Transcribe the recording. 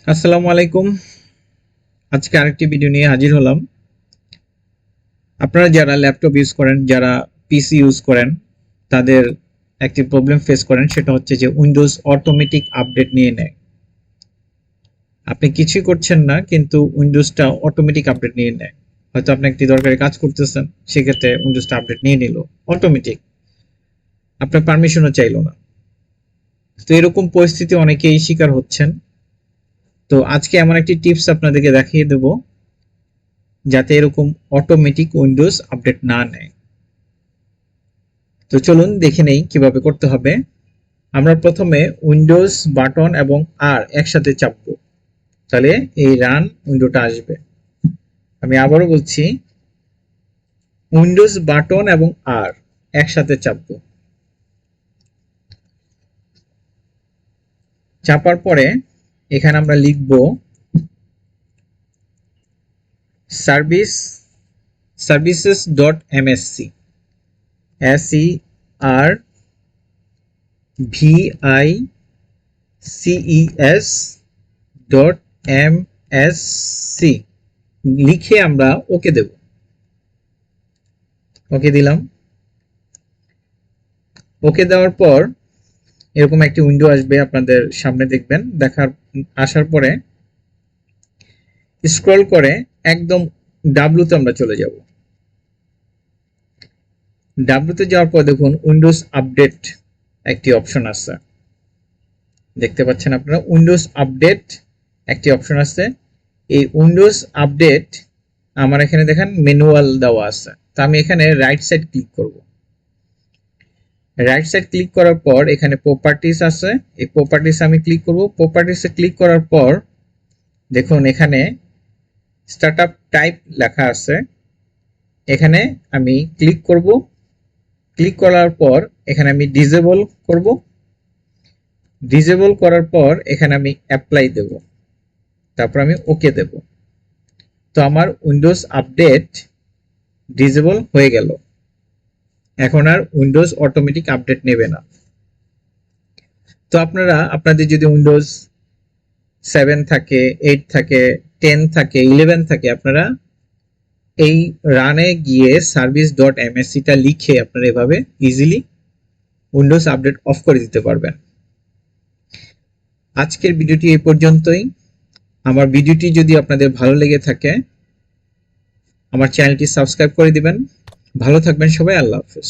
আসসালামু আলাইকুম। আজকে আরেকটি ভিডিও নিয়ে হাজির হলাম। আপনারা যারা ল্যাপটপ ইউজ করেন, যারা পিসি ইউজ করেন, তাদের একটি প্রবলেম ফেস করেন, সেটা হচ্ছে যে উইন্ডোজ অটোমেটিক আপডেট নিয়ে নেয়। আপনি কিছুই করছেন না, কিন্তু উইন্ডোজটা অটোমেটিক আপডেট নিয়ে নেয়। হয়তো আপনি একটি দরকারি কাজ করতেছেন, সেক্ষেত্রে উইন্ডোজটা আপডেট নিয়ে নিল অটোমেটিক, আপনার পারমিশনও চাইলো না। তো এরকম পরিস্থিতি অনেকেই শিকার হচ্ছেন। তো আজকে এমন একটি টিপস আপনাদেরকে দেখিয়ে দেব যাতে এরকম অটোমেটিক উইন্ডোজ আপডেট না নেয়। তো চলুন দেখে নেই কিভাবে করতে হবে। আমরা প্রথমে উইন্ডোজ বাটন এবং আর একসাথে চাপবো, তাহলে এই রান উইন্ডোটা আসবে। আমি আবারও বলছি, উইন্ডোজ বাটন এবং আর একসাথে চাপবো। চাপার পরে এখানে আমরা লিখব Services.msc, SERVICES.msc লিখে আমরা ওকে দেব। ওকে দিলাম। ওকে দেওয়ার পর এরকম একটি উইন্ডো আসবে আপনাদের সামনে, দেখবেন। আসার পরে স্ক্রল করে একদম ডাব্লুতে আমরা চলে যাব। ডাব্লুতে যাওয়ার পর দেখুন উইন্ডোজ আপডেট একটি অপশন আছে, দেখতে পাচ্ছেন আপনারা। উইন্ডোজ আপডেট একটি অপশন আছে। এই উইন্ডোজ আপডেট আমার এখানে দেখেন ম্যানুয়াল দেওয়া আছে। তো আমি এখানে রাইট সাইড ক্লিক করব। রাইট সাইড ক্লিক করার পর এখানে প্রপার্টিস আছে, এই প্রপার্টিস আমি ক্লিক করব। প্রপার্টিসে ক্লিক করার পর দেখুন এখানে স্টার্টআপ টাইপ লেখা আছে, এখানে আমি ক্লিক করব। ক্লিক করার পর এখানে আমি ডিসেবল করব। ডিসেবল করার পর এখানে আমি অ্যাপ্লাই দেব, তারপর আমি ওকে দেব। তো আমার উইন্ডোজ আপডেট ডিসেবল হয়ে গেল। এখন আর উইন্ডোজ অটোমেটিক আপডেট নেবে না। তো আপনারা আপনাদের যদি উইন্ডোজ 7 থাকে, 8 থাকে, 10 থাকে, 11 থাকে, আপনারা এই রানে গিয়ে Service.msc-টা লিখে আপনারা এভাবে ইজিলি উইন্ডোজ আপডেট অফ করে দিতে পারবেন। আজকের ভিডিওটি এই পর্যন্তই। আমার ভিডিওটি যদি আপনাদের ভালো লেগে থাকে, আমার চ্যানেলটি সাবস্ক্রাইব করে দিবেন। ভালো থাকবেন সবাই। আল্লাহ হাফেজ।